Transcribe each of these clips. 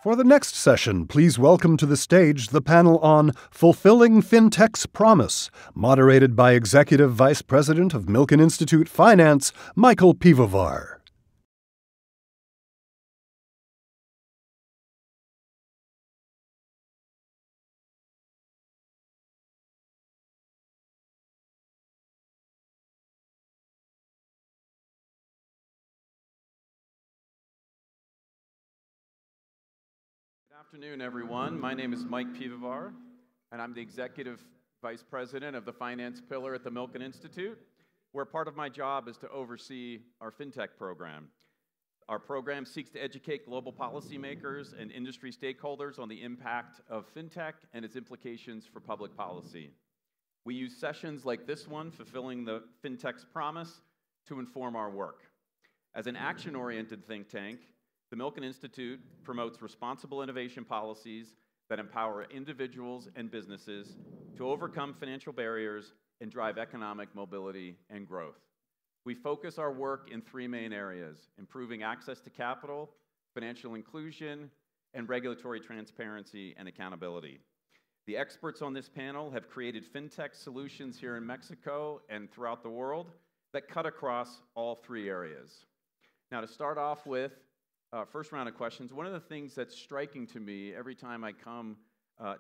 For the next session, please welcome to the stage the panel on Fulfilling FinTech's Promise, moderated by Executive Vice President of Milken Institute Finance, Michael Piwowar. Good afternoon, everyone. My name is Mike Piwowar, and I'm the Executive Vice President of the Finance Pillar at the Milken Institute, where part of my job is to oversee our FinTech program. Our program seeks to educate global policymakers and industry stakeholders on the impact of FinTech and its implications for public policy. We use sessions like this one, Fulfilling the FinTech's Promise, to inform our work. As an action-oriented think tank, the Milken Institute promotes responsible innovation policies that empower individuals and businesses to overcome financial barriers and drive economic mobility and growth. We focus our work in three main areas: improving access to capital, financial inclusion, and regulatory transparency and accountability. The experts on this panel have created FinTech solutions here in Mexico and throughout the world that cut across all three areas. Now, to start off with, first round of questions. One of the things that's striking to me every time I come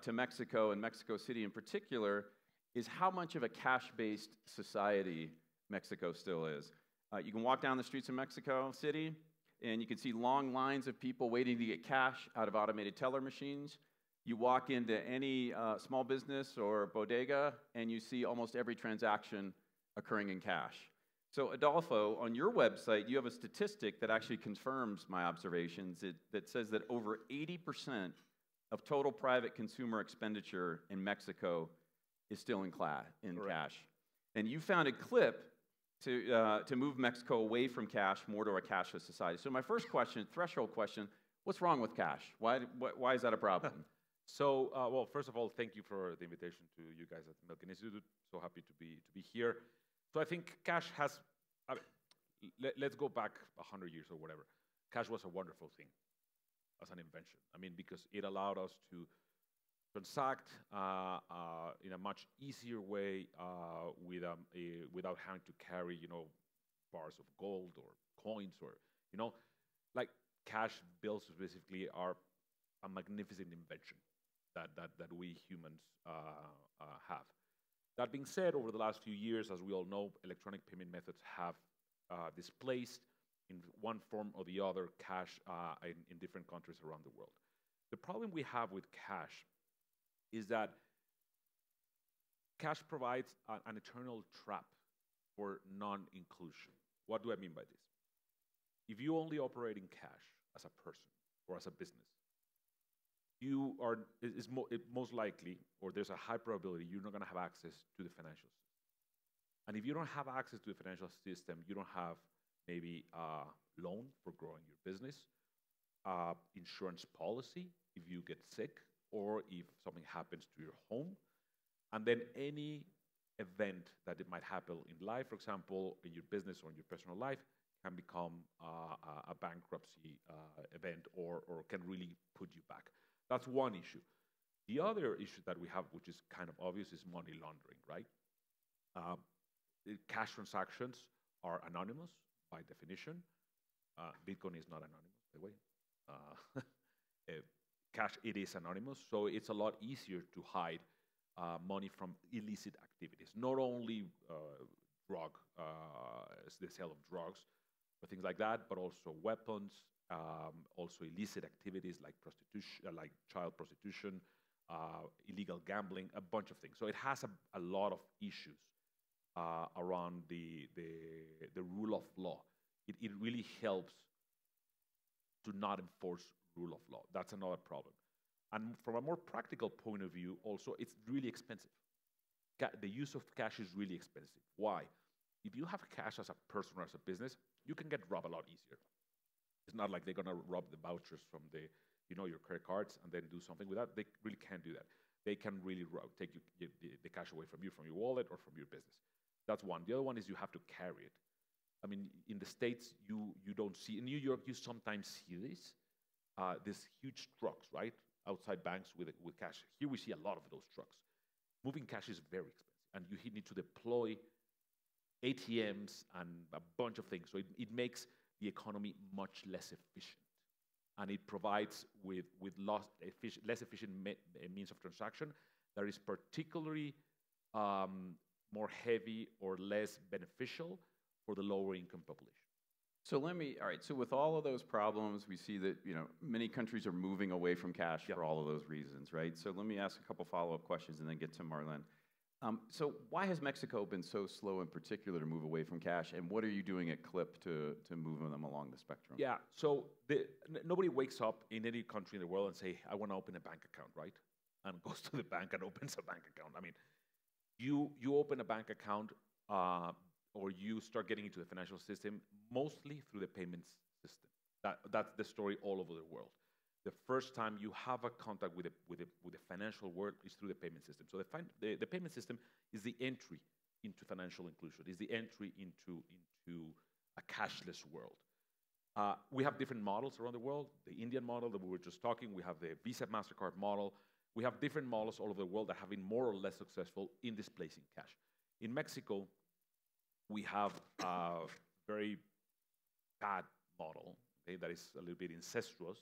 to Mexico and Mexico City in particular is how much of a cash-based society Mexico still is. You can walk down the streets of Mexico City and you can see long lines of people waiting to get cash out of automated teller machines. You walk into any small business or bodega and you see almost every transaction occurring in cash. So Adolfo, on your website, you have a statistic that actually confirms my observations. That says that over 80% of total private consumer expenditure in Mexico is still in cash. And you found a clip to move Mexico away from cash, more to a cashless society. So my first question, threshold question, what's wrong with cash? Why is that a problem? So, well, first of all, thank you for the invitation to you guys at the Milken Institute. So happy to be here. So I think cash has, let's go back 100 years or whatever. Cash was a wonderful thing as an invention. I mean, because it allowed us to transact in a much easier way without having to carry, bars of gold or coins or, like cash bills basically are a magnificent invention that we humans have. That being said, over the last few years, as we all know, electronic payment methods have displaced in one form or the other cash in different countries around the world. The problem we have with cash is that cash provides an eternal trap for non-inclusion. What do I mean by this? If you only operate in cash as a person or as a business, it's most likely, or there's a high probability, you're not going to have access to the financial system. And if you don't have access to the financial system, you don't have maybe a loan for growing your business, insurance policy if you get sick, or if something happens to your home, and then any event that it might happen in life, for example, in your business or in your personal life, can become a bankruptcy event or can really put you back. That's one issue. The other issue that we have, which is kind of obvious, is money laundering, right? Cash transactions are anonymous by definition. Bitcoin is not anonymous, by the way. Cash, it is anonymous, so it's a lot easier to hide money from illicit activities. Not only the sale of drugs or things like that, but also weapons, also illicit activities like prostitution, like child prostitution, illegal gambling, a bunch of things. So it has a lot of issues around the rule of law. It really helps to not enforce rule of law. That's another problem. And from a more practical point of view, also, it's really expensive. The use of cash is really expensive. Why? If you have cash as a person or as a business, you can get robbed a lot easier. It's not like they're going to rob the vouchers from your credit cards and then do something with that. They really can't do that. They can really take the cash away from you, from your wallet or from your business. That's one. The other one is you have to carry it. I mean, in the States, you don't see. In New York, you sometimes see this. these huge trucks, right, outside banks with cash. Here we see a lot of those trucks. Moving cash is very expensive, and you need to deploy ATMs and a bunch of things. So it makes the economy much less efficient, and it provides with less efficient means of transaction that is particularly more heavy or less beneficial for the lower income population. So all right, so with all of those problems, we see that, many countries are moving away from cash for all of those reasons, right? So let me ask a couple follow-up questions and then get to Marlene. So why has Mexico been so slow in particular to move away from cash, and what are you doing at CLIP to move them along the spectrum? Yeah, so nobody wakes up in any country in the world and say, I want to open a bank account, right? And goes to the bank and opens a bank account. I mean, you open a bank account or you start getting into the financial system mostly through the payments system. That's the story all over the world. The first time you have a contact with the financial world is through the payment system. So the payment system is the entry into financial inclusion, is the entry into a cashless world. We have different models around the world. The Indian model that we were just talking, we have the Visa MasterCard model. We have different models all over the world that have been more or less successful in displacing cash. In Mexico, we have a very bad model, okay, that is a little bit incestuous,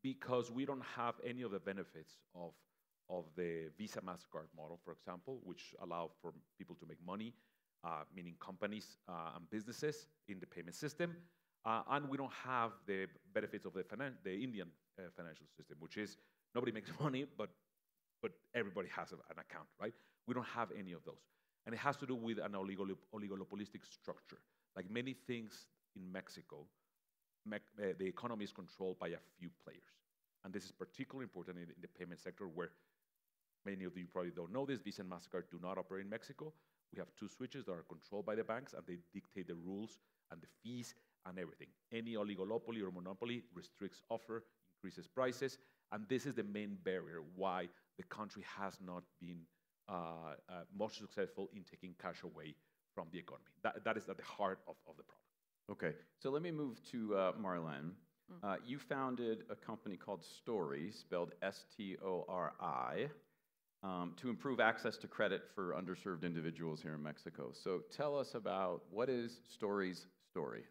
because we don't have any of the benefits of the Visa MasterCard model, for example, which allow for people to make money, meaning companies and businesses in the payment system. And we don't have the benefits of the Indian financial system, which is nobody makes money, but everybody has an account, right? We don't have any of those. And it has to do with an oligopolistic structure. Like many things in Mexico, the economy is controlled by a few players. And this is particularly important in the payment sector, where many of you probably don't know this. Visa and MasterCard do not operate in Mexico. We have two switches that are controlled by the banks, and they dictate the rules and the fees and everything. Any oligopoly or monopoly restricts offer, increases prices, and this is the main barrier why the country has not been most successful in taking cash away from the economy. That is at the heart of the problem. Okay, so let me move to Marlene. You founded a company called Stori, spelled S-T-O-R-I, to improve access to credit for underserved individuals here in Mexico. So tell us about what is Stori's story?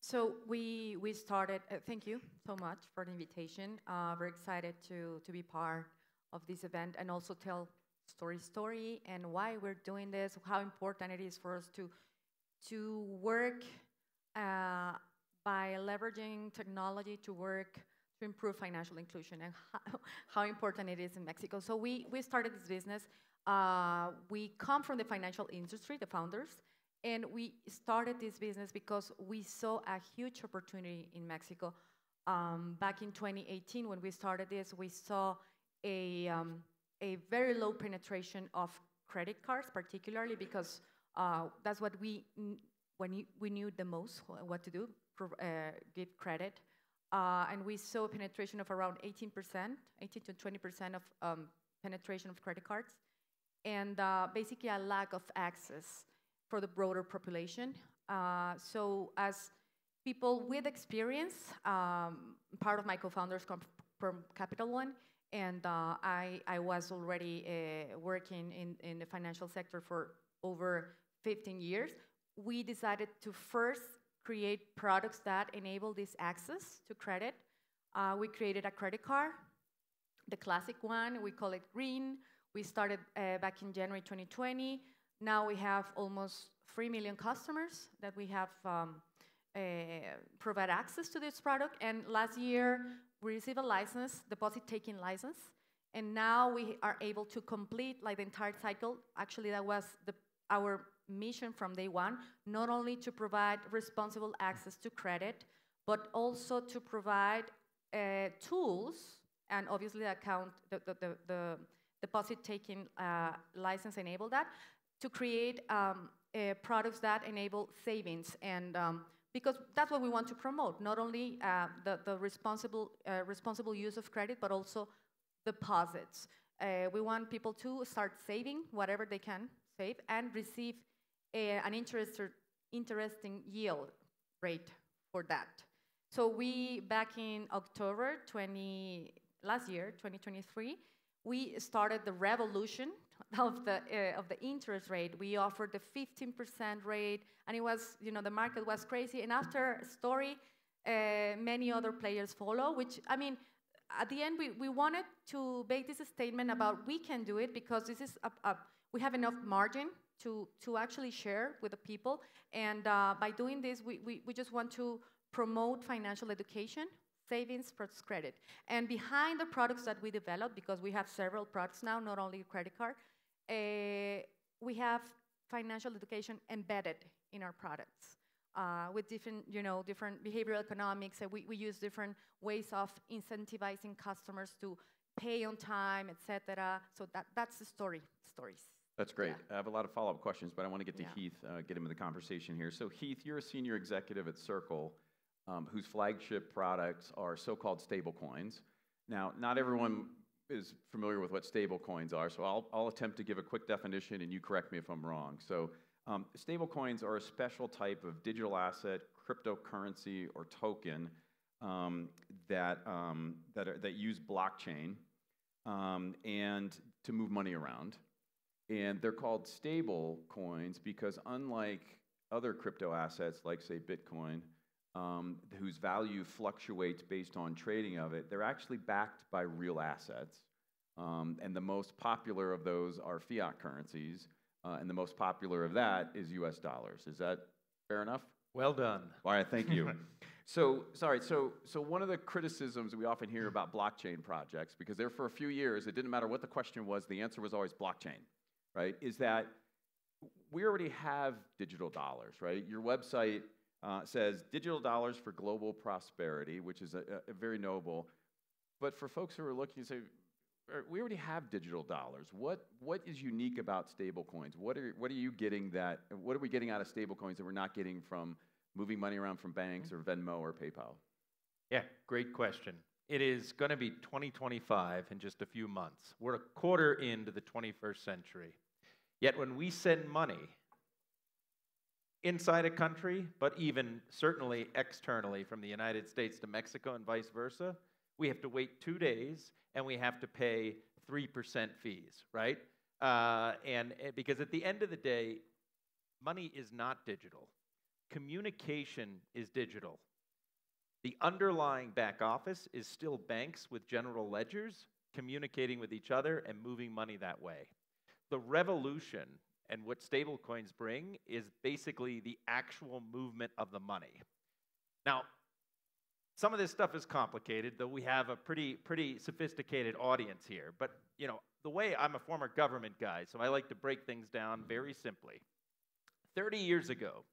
So we started, thank you so much for the invitation. We're excited to be part of this event and also tell Stori's story and why we're doing this, how important it is for us to work by leveraging technology to work to improve financial inclusion, and how important it is in Mexico. So we started this business. We come from the financial industry, the founders, and we started this business because we saw a huge opportunity in Mexico. Back in 2018, when we started this, we saw a very low penetration of credit cards, particularly because that's what we knew the most what to do, give credit. And we saw a penetration of around 18%, 18 to 20% of penetration of credit cards, and basically a lack of access for the broader population. So as people with experience, part of my co-founders come from Capital One, and I was already working in the financial sector for over 15 years. We decided to first create products that enable this access to credit. We created a credit card, the classic one. We call it Green. We started back in January 2020. Now we have almost 3 million customers that we have provide access to this product. And last year, we received a license, deposit-taking license. And now we are able to complete like the entire cycle. Actually, that was our mission from day one, not only to provide responsible access to credit, but also to provide tools, and obviously the deposit-taking license enable that, to create products that enable savings, and because that's what we want to promote, not only the responsible use of credit, but also deposits. We want people to start saving whatever they can save and receive an interesting yield rate for that. So we, back in October last year, 2023, we started the revolution of the interest rate. We offered the 15% rate, and it was, the market was crazy. And after Stori, many other players follow, which, I mean, at the end, we wanted to make this statement about we can do it because this is we have enough margin to actually share with the people. And by doing this, we just want to promote financial education, savings plus credit. And behind the products that we develop, because we have several products now, not only a credit card, we have financial education embedded in our products with different, different behavioral economics. We use different ways of incentivizing customers to pay on time, etc. So that's the stories. That's great. Yeah. I have a lot of follow-up questions, but I want to get to Yeah. Heath, get him in the conversation here. So Heath, you're a senior executive at Circle, whose flagship products are so-called stablecoins. Now, not everyone is familiar with what stablecoins are, so I'll attempt to give a quick definition, and you correct me if I'm wrong. So stablecoins are a special type of digital asset, cryptocurrency, or token that use blockchain and to move money around. And they're called stable coins because unlike other crypto assets like, say, Bitcoin, whose value fluctuates based on trading of it, they're actually backed by real assets. And the most popular of those are fiat currencies, and the most popular of that is US dollars. Is that fair enough? Well done. All right, thank you. So one of the criticisms we often hear about blockchain projects, because there for a few years, it didn't matter what the question was, the answer was always blockchain, right? Is that we already have digital dollars, right? Your website says digital dollars for global prosperity, which is a very noble. But for folks who are looking to say, we already have digital dollars. What is unique about stablecoins? What are we getting out of stablecoins that we're not getting from moving money around from banks or Venmo or PayPal? Yeah, great question. It is going to be 2025 in just a few months. We're a quarter into the 21st century. Yet when we send money inside a country, but even certainly externally from the United States to Mexico and vice versa, we have to wait 2 days and we have to pay 3% fees, right? And because at the end of the day, money is not digital. Communication is digital. The underlying back office is still banks with general ledgers communicating with each other and moving money that way. The revolution and what stablecoins bring is basically the actual movement of the money. Now, some of this stuff is complicated, though we have a pretty sophisticated audience here. But, the way I'm a former government guy, so I like to break things down very simply. 30 years ago,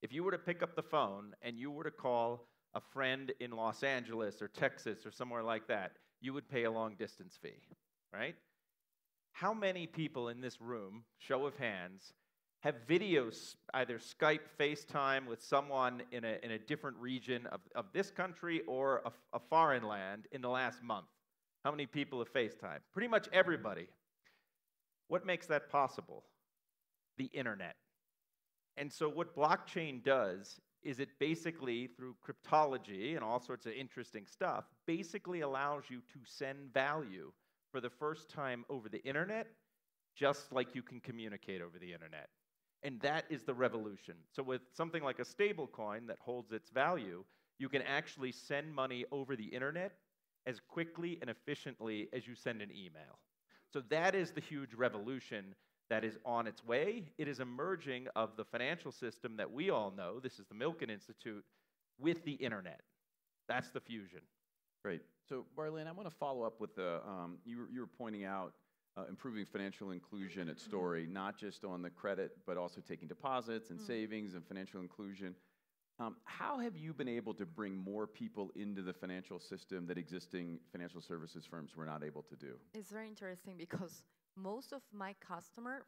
if you were to pick up the phone and you were to call a friend in Los Angeles or Texas or somewhere like that, you would pay a long-distance fee, right? How many people in this room, show of hands, have videos, either Skype, FaceTime with someone in a different region of this country or a foreign land in the last month? How many people have FaceTime? Pretty much everybody. What makes that possible? The internet. And so what blockchain does is it basically, through cryptology and all sorts of interesting stuff, basically allows you to send value for the first time over the internet, just like you can communicate over the internet. And that is the revolution. So with something like a stable coin that holds its value, you can actually send money over the internet as quickly and efficiently as you send an email. So that is the huge revolution that is on its way. It is emerging of the financial system that we all know, this is the Milken Institute, with the internet. That's the fusion. Great. So, Marlene, I want to follow up with you were pointing out improving financial inclusion at Stori, not just on the credit, but also taking deposits and savings and financial inclusion. How have you been able to bring more people into the financial system that existing financial services firms were not able to do? It's very interesting because most of my customer,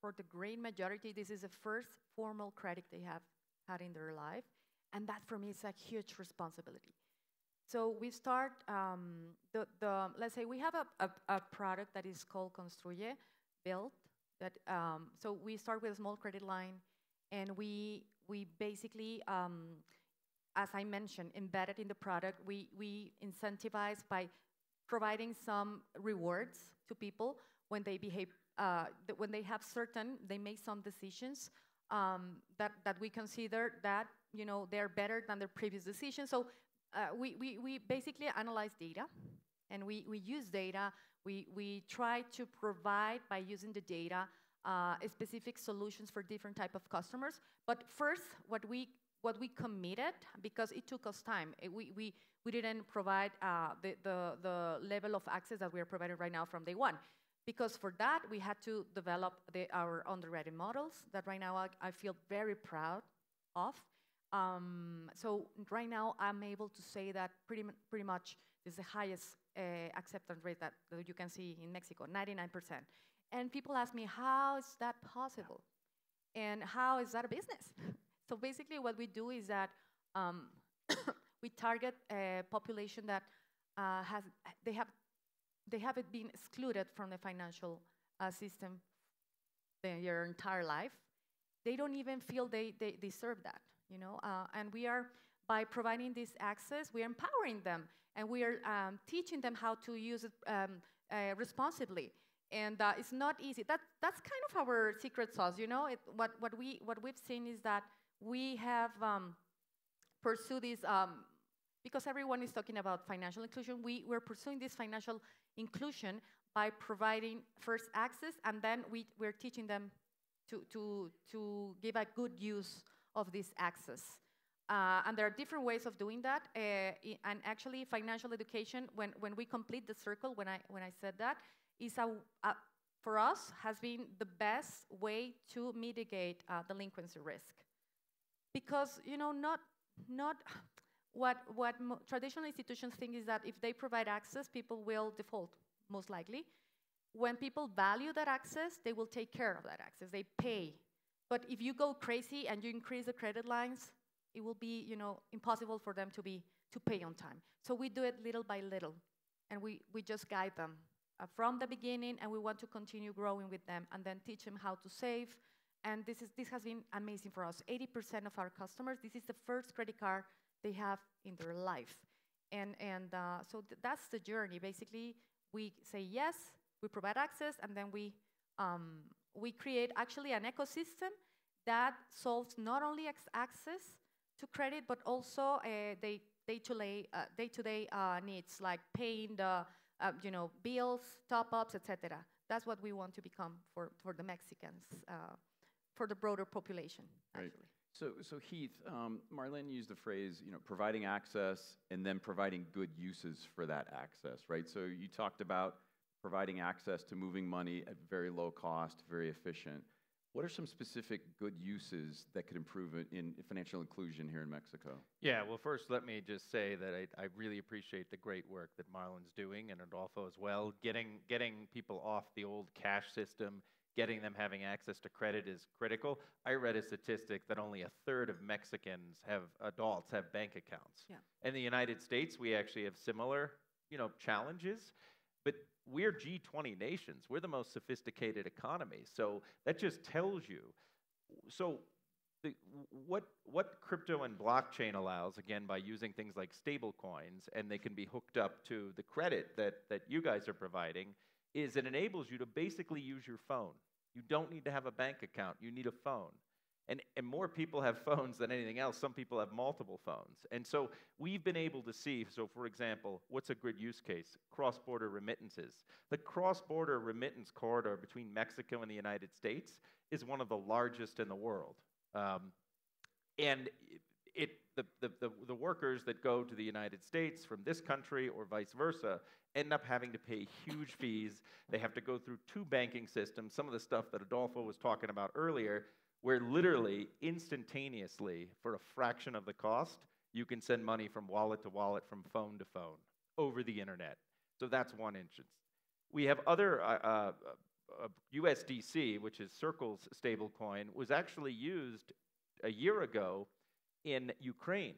for the great majority, this is the first formal credit they have had in their life. And that for me is a huge responsibility. So we start, let's say we have a product that is called Construye, built. So we start with a small credit line, and we basically as I mentioned, embedded in the product. We incentivize by providing some rewards to people when they behave, when they have they make some decisions that we consider that, they're better than their previous decisions. So we basically analyze data, and we use data. We try to provide, by using the data, specific solutions for different type of customers. But first, what we committed, because it took us time, we didn't provide the level of access that we are providing right now from day one. Because for that, we had to develop our underwriting models that right now I feel very proud of. So right now, I'm able to say that pretty much is the highest acceptance rate that you can see in Mexico, 99%. And people ask me, how is that possible? And how is that a business? So basically what we do is that we target a population that they haven't been excluded from the financial system their entire life. They don't even feel they deserve that, and we are, by providing this access, we are empowering them, and we are teaching them how to use it responsibly. And it's not easy. That's kind of our secret sauce, What we've seen is that we have pursued this, because everyone is talking about financial inclusion, we're pursuing this financial inclusion by providing first access, and then we're teaching them to give a good use of this access. And there are different ways of doing that. And actually, financial education, when we complete the circle, when I said that, is for us has been the best way to mitigate delinquency risk. Because not what traditional institutions think is that if they provide access, people will default, most likely. When people value that access, they will take care of that access. They pay. But if you go crazy and you increase the credit lines, it will be impossible for them to pay on time. So we do it little by little, and we just guide them from the beginning, and we want to continue growing with them, and then teach them how to save. And this has been amazing for us. 80% of our customers, this is the first credit card they have in their life. And so that's the journey. Basically, we say yes, we provide access, and then we create actually an ecosystem that solves not only access to credit, but also day-to-day needs, like paying the bills, top-ups, etc. That's what we want to become for the Mexicans, for the broader population, actually. Right. So Heath, Marlene used the phrase, providing access and then providing good uses for that access, right? So you talked about providing access to moving money at very low cost, very efficient. What are some specific good uses that could improve in financial inclusion here in Mexico? Yeah, well, first, let me just say that I really appreciate the great work that Marlene's doing, and Adolfo as well. Getting people off the old cash system, getting them having access to credit is critical. I read a statistic that only 1/3 of Mexicans adults have bank accounts. Yeah. In the United States, we actually have similar, challenges, but we're G20 nations. We're the most sophisticated economy. So that just tells you. So what crypto and blockchain allows, again, by using things like stable coins, and they can be hooked up to the credit that you guys are providing, is it enables you to basically use your phone. You don't need to have a bank account. You need a phone. And more people have phones than anything else. Some people have multiple phones. And so we've been able to see, so for example, what's a good use case? Cross-border remittances. The cross-border remittance corridor between Mexico and the United States is one of the largest in the world. And the workers that go to the United States from this country or vice versa end up having to pay huge fees. They have to go through 2 banking systems, some of the stuff that Adolfo was talking about earlier, where literally, instantaneously, for a fraction of the cost, you can send money from wallet to wallet, from phone to phone, over the internet. So that's one instance. We have other, USDC, which is Circle's stablecoin, was actually used a year ago in Ukraine.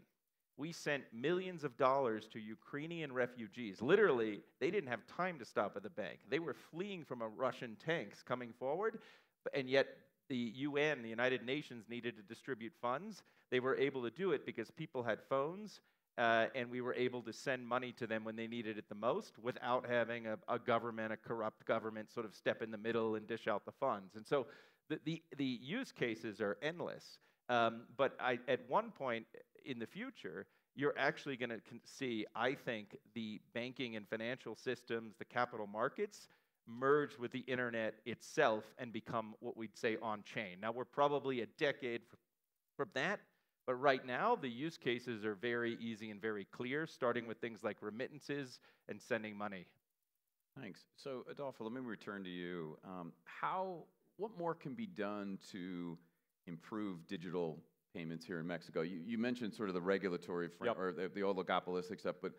We sent millions of dollars to Ukrainian refugees. Literally, they didn't have time to stop at the bank. They were fleeing from Russian tanks coming forward, and yet the UN, the United Nations, needed to distribute funds, they were able to do it because people had phones, and we were able to send money to them when they needed it the most without having a government, a corrupt government, sort of step in the middle and dish out the funds. And so the use cases are endless. But at one point in the future, you're actually going to see, I think, the banking and financial systems, the capital markets, merge with the internet itself and become what we'd say on-chain. Now, we're probably a decade from that, but right now, the use cases are very easy and very clear, starting with things like remittances and sending money. Thanks. So, Adolfo, let me return to you. What more can be done to improve digital payments here in Mexico? You mentioned sort of the regulatory or the oligopolistic stuff, but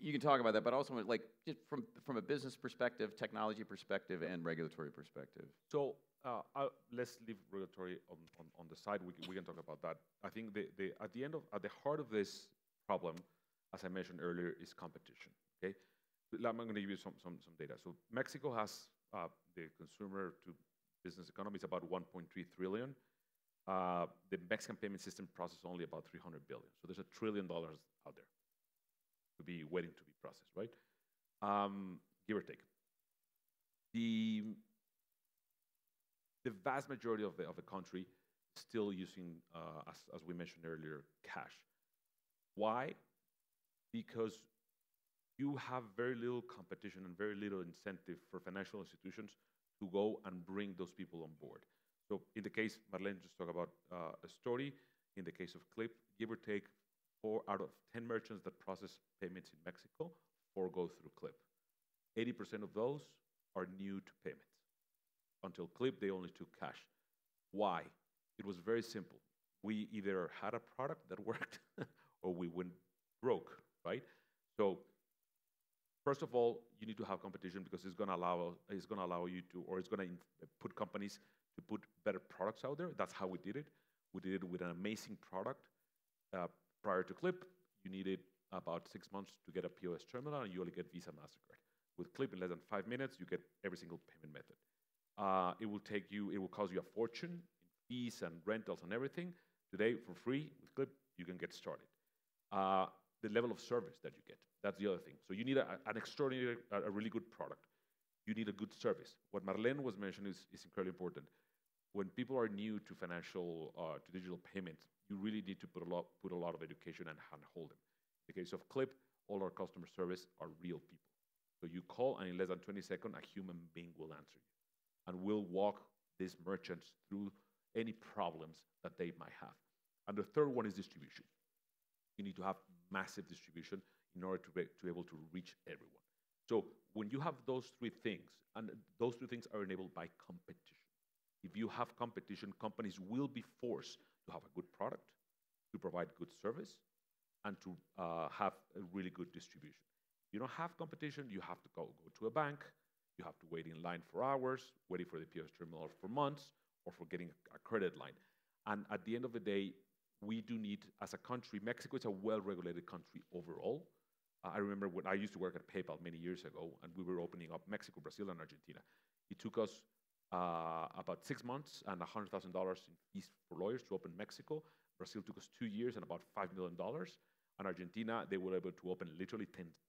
you can talk about that, but also like just from a business perspective, technology perspective, and regulatory perspective. So let's leave regulatory on the side. We can talk about that. I think at the heart of this problem, as I mentioned earlier, is competition. Okay, I'm going to give you some data. So Mexico has the consumer to business economy is about 1.3 trillion. The Mexican payment system processes only about 300 billion. So there's $1 trillion out there to be waiting to be processed, right? Give or take. The vast majority of the country still using, as we mentioned earlier, cash. Why? Because you have very little competition and very little incentive for financial institutions to go and bring those people on board. So in the case, Marlene just talked about Stori. In the case of Clip, give or take, 4 out of 10 merchants that process payments in Mexico, 4 go through Clip. 80% of those are new to payments. Until Clip, they only took cash. Why? It was very simple. We either had a product that worked or we went broke, right? So first of all, you need to have competition because it's going to allow you to, or it's going to put companies to put better products out there. That's how we did it. We did it with an amazing product. Prior to Clip, you needed about 6 months to get a POS terminal, and you only get Visa, MasterCard. With Clip, in less than 5 minutes, you get every single payment method. It will cost you a fortune in fees and rentals and everything. Today, for free, with Clip, you can get started. The level of service that you get, that's the other thing. So you need an extraordinary, a really good product. You need a good service. What Marlene was mentioning is incredibly important. When people are new to financial, to digital payments, you really need to put a lot of education and handhold them. In the case of Clip, all our customer service are real people. So you call, and in less than 20 seconds, a human being will answer you. And will walk these merchants through any problems that they might have. And the third one is distribution. You need to have massive distribution in order to be able to reach everyone. So when you have those 3 things, and those 3 things are enabled by competition. If you have competition, companies will be forced to have a good product, to provide good service, and to have a really good distribution. If you don't have competition, you have to go to a bank, you have to wait in line for hours, waiting for the POS terminal for months, or for getting a credit line. And at the end of the day, we do need, as a country, Mexico is a well-regulated country overall. I remember when I used to work at PayPal many years ago, and we were opening up Mexico, Brazil, and Argentina. It took us about 6 months and $100,000 in fees for lawyers to open Mexico. Brazil took us 2 years and about $5 million. And Argentina, they were able to open literally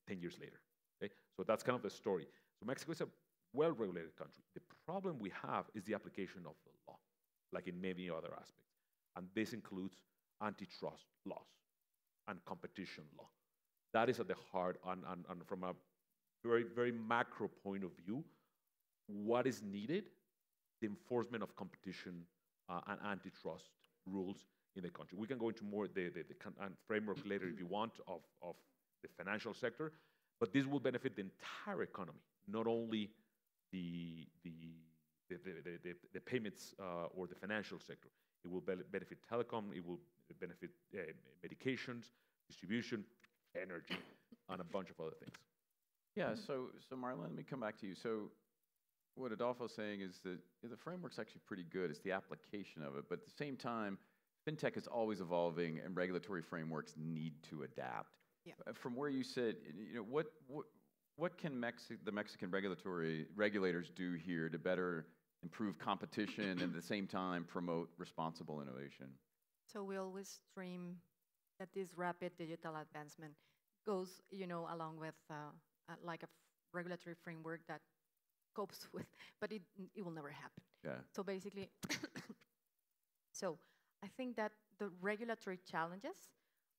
10 years later. Okay? So that's kind of the story. So Mexico is a well-regulated country. The problem we have is the application of the law, like in many other aspects. And this includes antitrust laws and competition law. That is at the heart, and from a very, very macro point of view, what is needed, the enforcement of competition and antitrust rules in the country. We can go into more the framework later if you want of the financial sector, but this will benefit the entire economy, not only the payments or the financial sector. It will benefit telecom, it will benefit medications, distribution, energy, and a bunch of other things. Yeah, so Marlene, let me come back to you. So what Adolfo's saying is that the framework's actually pretty good. It's the application of it. But at the same time, FinTech is always evolving, and regulatory frameworks need to adapt. Yeah. From where you sit, what can the Mexican regulators do here to better improve competition and at the same time promote responsible innovation. So we always dream that this rapid digital advancement goes, along with like a regulatory framework that copes with, but it will never happen. Yeah. So basically, so I think that the regulatory challenges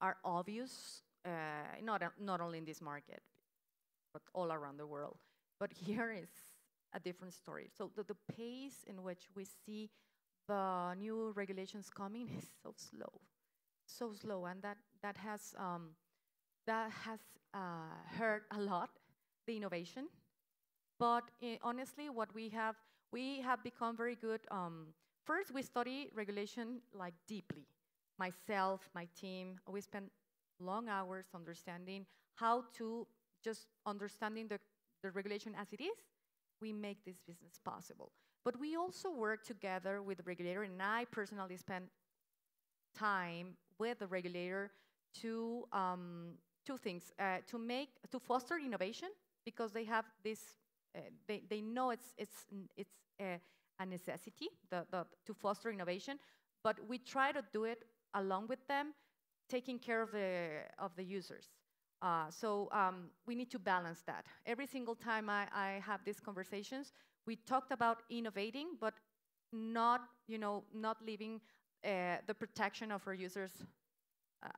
are obvious, not only in this market, but all around the world. But here is a different story. So the pace in which we see the new regulations coming is so slow, and that has hurt a lot the innovation. But honestly, what we have become very good. First, we study regulation like deeply. Myself, my team, we spend long hours understanding how to just understanding the regulation as it is. We make this business possible. But we also work together with the regulator, and I personally spend time with the regulator to two things: to foster innovation, because they have this. They know it's a necessity to foster innovation, but we try to do it along with them, taking care of the users. So we need to balance that. Every single time I have these conversations, we talked about innovating, but not leaving the protection of our users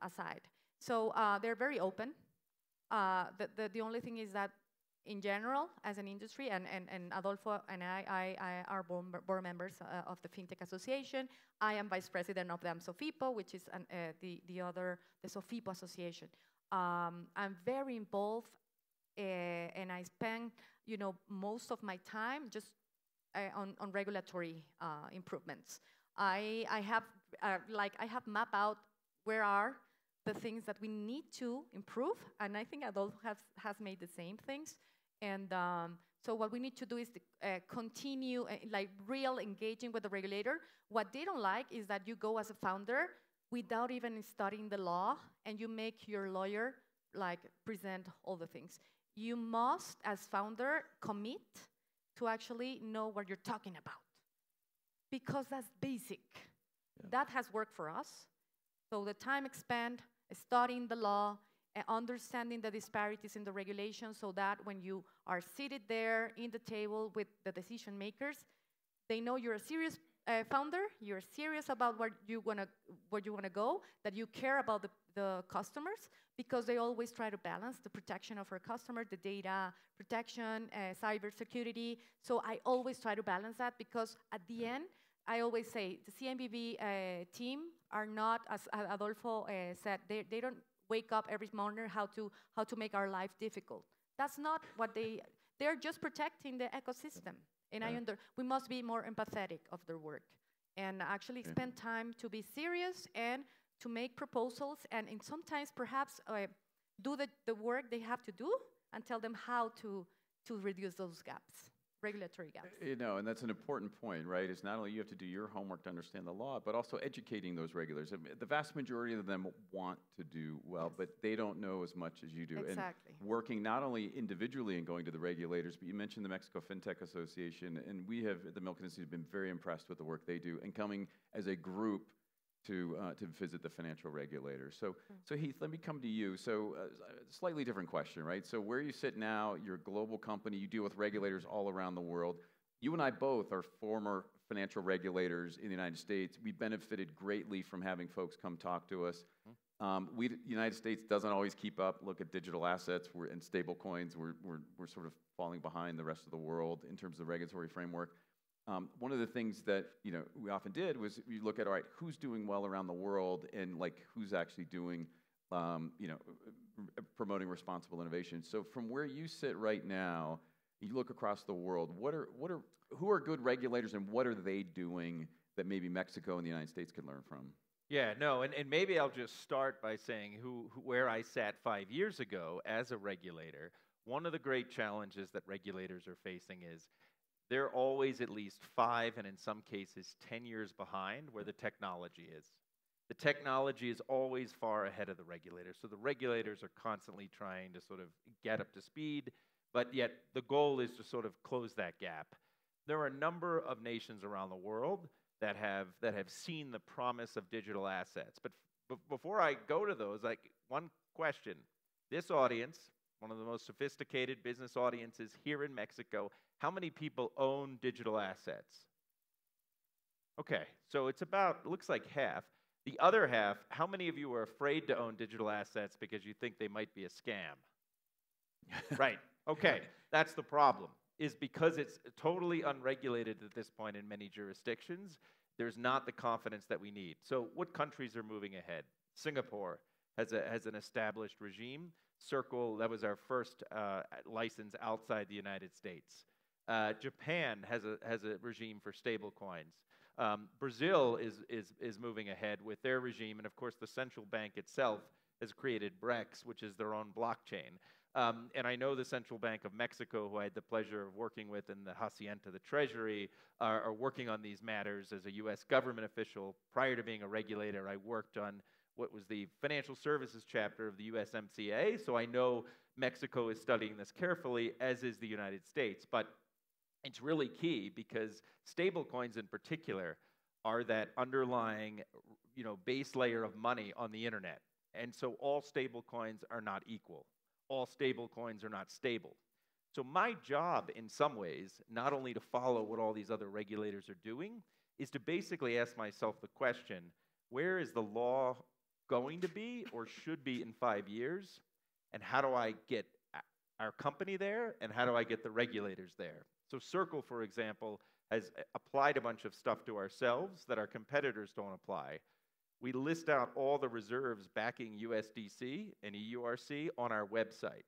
aside. So they're very open. The only thing is that in general, as an industry, and Adolfo and I are board members of the FinTech Association. I am vice president of the SOFIPO, which is the SOFIPO Association. I'm very involved, and I spend most of my time just on regulatory improvements. I have mapped out where are the things that we need to improve, and I think Adolfo has made the same things. And so what we need to do is to, continue real engaging with the regulator. What they don't like is that you go as a founder without even studying the law, and you make your lawyer present all the things. You must, as founder, commit to actually know what you're talking about, because that's basic. Yeah. That has worked for us. So the time spent studying the law, understanding the disparities in the regulations, so that when you are seated there in the table with the decision makers, they know you're a serious founder, you're serious about where you wanna go, that you care about the customers, because they always try to balance the protection of our customers, the data protection, cybersecurity. So I always try to balance that, because at the end, I always say the CNBV team are not, as Adolfo said, they don't wake up every morning how to make our life difficult. That's not what they're just protecting the ecosystem. And yeah. We must be more empathetic of their work, and actually spend time to be serious and to make proposals, and sometimes perhaps do the work they have to do, and tell them how to reduce those gaps. Regulatory gaps. And that's an important point, right? It's not only you have to do your homework to understand the law, but also educating those regulators. I mean, the vast majority of them want to do well, but they don't know as much as you do. Exactly. And working not only individually and going to the regulators, but you mentioned the Mexico FinTech Association, and we have, at the Milken Institute, been very impressed with the work they do, and coming as a group to visit the financial regulators. So Heath, let me come to you. So slightly different question, right? So where you sit now, you're a global company, you deal with regulators all around the world. You and I both are former financial regulators in the United States. We benefited greatly from having folks come talk to us. The United States doesn't always keep up. Look at digital assets and stable coins. We're sort of falling behind the rest of the world in terms of the regulatory framework. One of the things that we often did was we look at, all right, who's doing well around the world, and who's actually doing promoting responsible innovation. So from where you sit right now, you look across the world. Who are good regulators, and what are they doing that maybe Mexico and the United States could learn from? Yeah, no, and maybe I'll just start by saying where I sat 5 years ago as a regulator. One of the great challenges that regulators are facing is they're always at least 5, and in some cases 10 years behind where the technology is. The technology is always far ahead of the regulators, so the regulators are constantly trying to sort of get up to speed, but yet the goal is to sort of close that gap. There are a number of nations around the world that have seen the promise of digital assets. But before I go to those, like, one question. This audience, one of the most sophisticated business audiences here in Mexico, how many people own digital assets? Okay, so it's about, looks like half. The other half, how many of you are afraid to own digital assets because you think they might be a scam? Right, okay, that's the problem, is because it's totally unregulated at this point in many jurisdictions, there's not the confidence that we need. So what countries are moving ahead? Singapore has an established regime. Circle, that was our first license outside the United States. Japan has a regime for stable coins. Brazil is moving ahead with their regime, and of course the central bank itself has created BREX, which is their own blockchain. And I know the Central Bank of Mexico, who I had the pleasure of working with in the Hacienda, the Treasury, are working on these matters as a US government official. Prior to being a regulator, I worked on what was the financial services chapter of the USMCA, so I know Mexico is studying this carefully, as is the United States. But it's really key because stablecoins in particular are that underlying, base layer of money on the internet. And so all stablecoins are not equal. All stablecoins are not stable. So my job in some ways, not only to follow what all these other regulators are doing, is to basically ask myself the question, where is the law going to be or should be in 5 years? And how do I get our company there? And how do I get the regulators there? So Circle, for example, has applied a bunch of stuff to ourselves that our competitors don't apply. We list out all the reserves backing USDC and EURC on our website.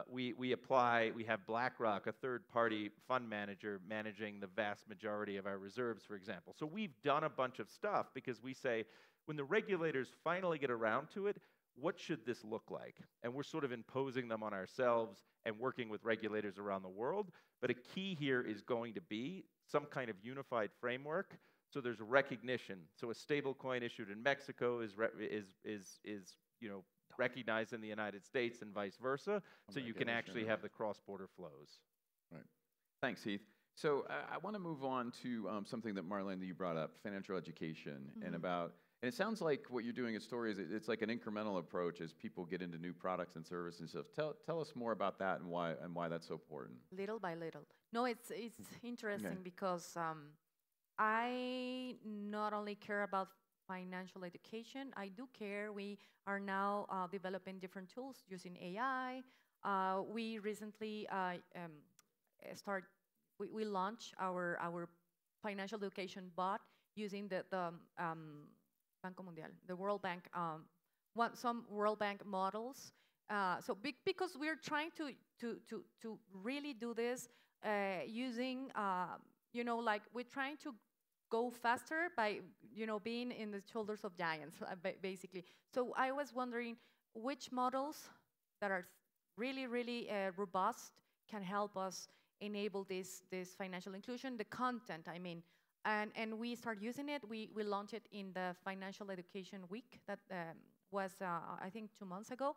We have BlackRock, a third-party fund manager, managing the vast majority of our reserves, for example. So we've done a bunch of stuff because we say, when the regulators finally get around to it, what should this look like? And we're sort of imposing them on ourselves and working with regulators around the world. But a key here is going to be some kind of unified framework. So there's recognition. So a stable coin issued in Mexico is recognized in the United States and vice versa. So you can actually have the cross-border flows. Right. Thanks, Heath. So I want to move on to something that Marlene, that you brought up, financial education, and it sounds like what you're doing at Stori is it's like an incremental approach as people get into new products and services and stuff. Tell us more about that and why that's so important. Little by little. No, it's interesting because I not only care about financial education, I do care. We are now developing different tools using AI. We recently we launched our financial education bot using the Banco Mundial, the World Bank, some World Bank models. Because we're trying to really do this using, we're trying to go faster by, being in the shoulders of giants, basically. So I was wondering which models that are really, really robust can help us enable this financial inclusion, the content, I mean. And we start using it. We launched it in the Financial Education Week that was, I think, 2 months ago.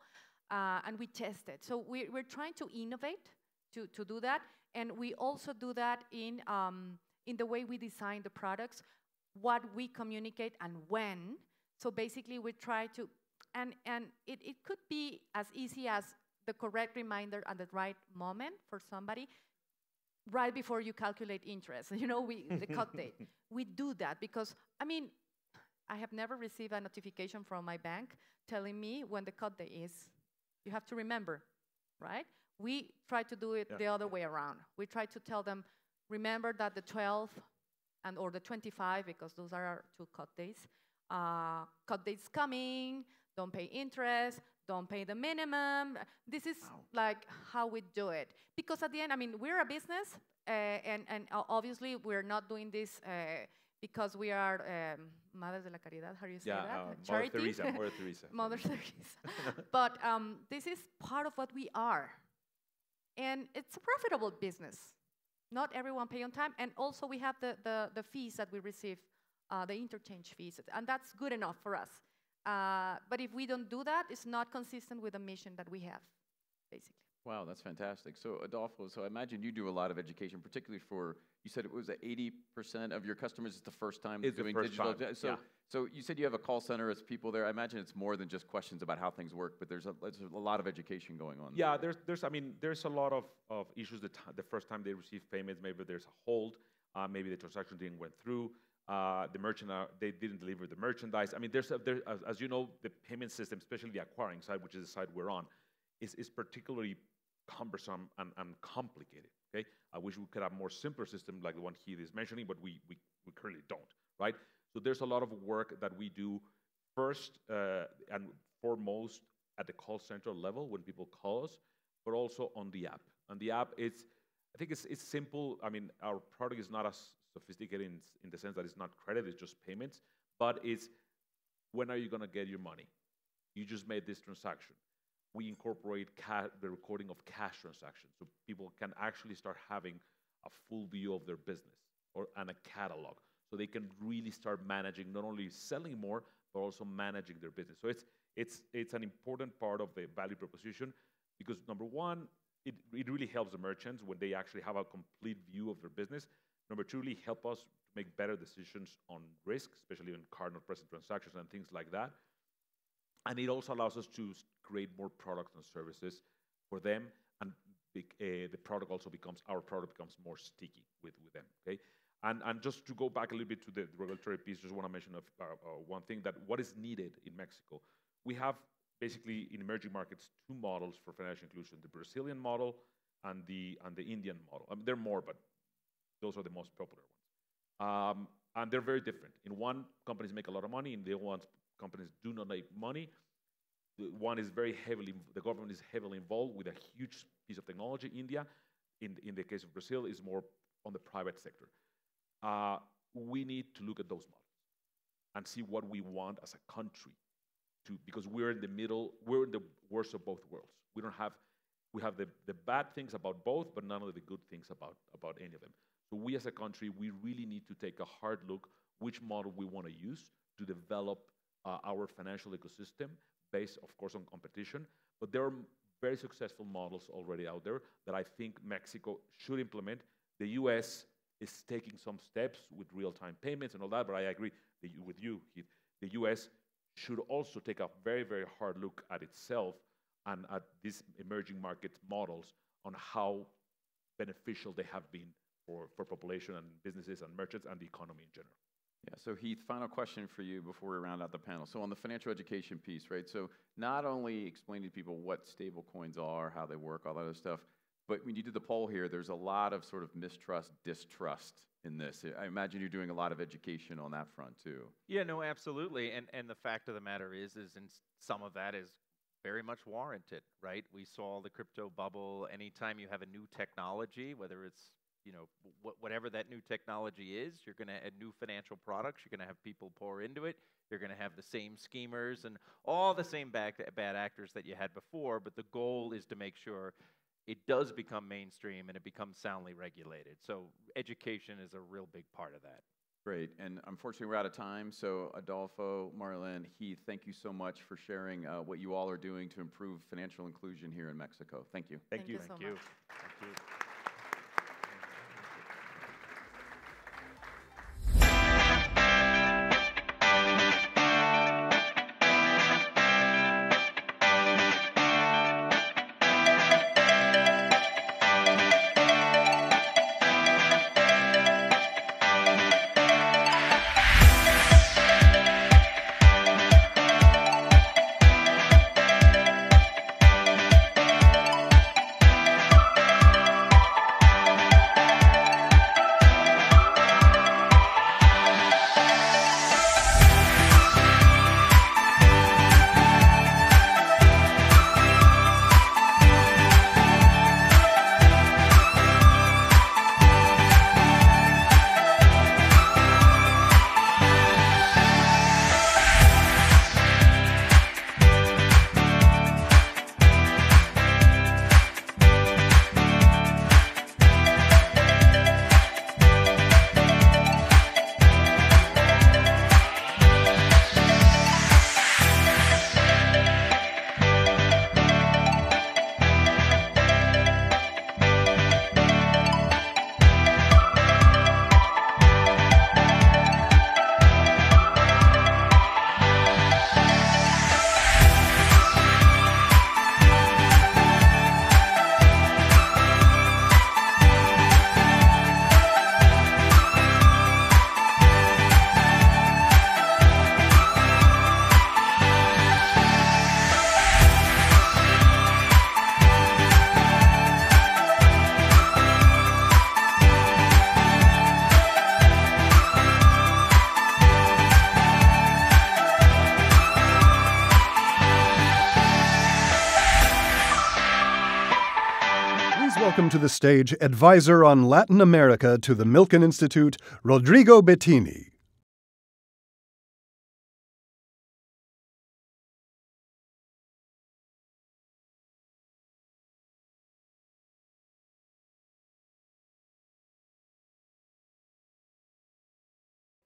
And we tested. So we're trying to innovate to do that. And we also do that in the way we design the products, what we communicate and when. So basically, we try to, and it could be as easy as the correct reminder at the right moment for somebody, right before you calculate interest, the cut date. We do that because, I have never received a notification from my bank telling me when the cut date is. You have to remember, right? We try to do it the other way around. We try to tell them, remember that the 12 or the 25, because those are our 2 cut dates. Cut date's coming, don't pay interest, don't pay the minimum. This is like how we do it. Because at the end, we're a business, and obviously we're not doing this because we are Madres de la Caridad, how do you say that? Charity? Mother Teresa. Mother Teresa. But this is part of what we are. And it's a profitable business. Not everyone pay on time. And also we have the fees that we receive, the interchange fees. And that's good enough for us. But if we don't do that, it's not consistent with the mission that we have, basically. Wow, that's fantastic. So Adolfo, so I imagine you do a lot of education, particularly for, you said it was 80% of your customers is the first time doing digital. So you said you have a call center as people there. I imagine it's more than just questions about how things work, but there's a lot of education going on. Yeah, there's a lot of issues the first time they receive payments. Maybe there's a hold. Maybe the transaction didn't went through. The merchant, they didn't deliver the merchandise. I mean, as you know, the payment system, especially the acquiring side, which is the side we're on, is particularly cumbersome and complicated. Okay, I wish we could have more simpler system like the one Heath is mentioning, but we currently don't. Right. So there's a lot of work that we do first and foremost at the call center level when people call us, but also on the app. On the app, I think it's simple. I mean, our product is not as sophisticated in the sense that it's not credit, it's just payments, but it's when are you going to get your money? You just made this transaction. We incorporate the recording of cash transactions, so people can actually start having a full view of their business and a catalog, so they can really start managing, not only selling more, but also managing their business. So it's an important part of the value proposition because number one, it really helps the merchants when they actually have a complete view of their business. Number two, really help us make better decisions on risk, especially on card not present transactions and things like that. And it also allows us to create more products and services for them, and our product becomes more sticky with them. Okay, and just to go back a little bit to the regulatory piece, just want to mention one thing, that what is needed in Mexico. We have basically in emerging markets 2 models for financial inclusion: the Brazilian model and the Indian model. I mean, there are more, but those are the most popular ones. And they're very different. In one, companies make a lot of money. In the other ones, companies do not make money. The government is heavily involved with a huge piece of technology. India, in the case of Brazil, is more on the private sector. We need to look at those models and see what we want as a country, because we're in the middle, we're in the worst of both worlds. We have the bad things about both, but none of the good things about any of them. So we as a country, we really need to take a hard look which model we want to use to develop our financial ecosystem based, of course, on competition. But there are very successful models already out there that I think Mexico should implement. The US is taking some steps with real-time payments and all that, but I agree with you, Heath. The US should also take a very, very hard look at itself and at these emerging market models on how beneficial they have been for population and businesses and merchants and the economy in general. Yeah, so Heath, final question for you before we round out the panel. So on the financial education piece, right? So not only explaining to people what stable coins are, how they work, all that other stuff, but when you did the poll here, there's a lot of sort of mistrust, distrust in this. I imagine you're doing a lot of education on that front too. Yeah, no, absolutely. And the fact of the matter is and some of that is very much warranted, right? We saw the crypto bubble. Anytime you have a new technology, whether it's whatever that new technology is, you're going to add new financial products. You're going to have people pour into it. You're going to have the same schemers and all the same bad actors that you had before. But the goal is to make sure it does become mainstream and it becomes soundly regulated. So education is a real big part of that. Great. And unfortunately, we're out of time. So Adolfo, Marlene, Heath, thank you so much for sharing what you all are doing to improve financial inclusion here in Mexico. Thank you. Thank you so much. Thank you. welcome to the stage Advisor on Latin America to the Milken Institute, Rodrigo Bettini.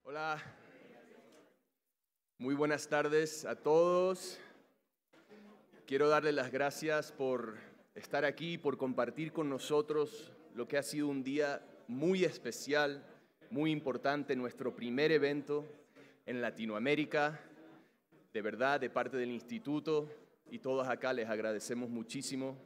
Hola, muy buenas tardes a todos. Quiero darles las gracias por estar aquí, por compartir con nosotros lo que ha sido un día muy especial, muy importante, nuestro primer evento en Latinoamérica. De verdad, de parte del Instituto y todos acá les agradecemos muchísimo